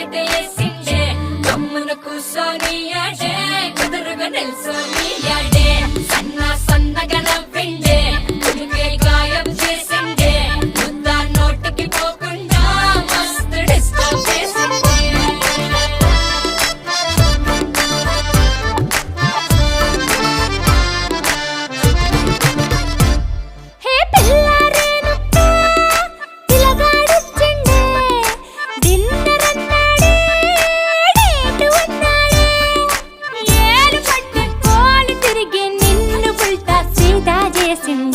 ఎటేసిండే గమ్మున కూసోని ఆడే కుదురుగా నిల్సోని ఆడే సన్నగా నవ్విండే కులికే గాయం చేసిండే ముద్ద నోటికి పోకుండా మస్తు డిస్టర్బ్ చేసిండే హే పిల్లారేనుప్ప పిలగాడొచ్చిండే డిన్నర్ అన్నాడే డేటు అన్నాడే ఏలు పట్టుకోని తిరిగి నిన్ను పుల్టా సీదా చేసిండే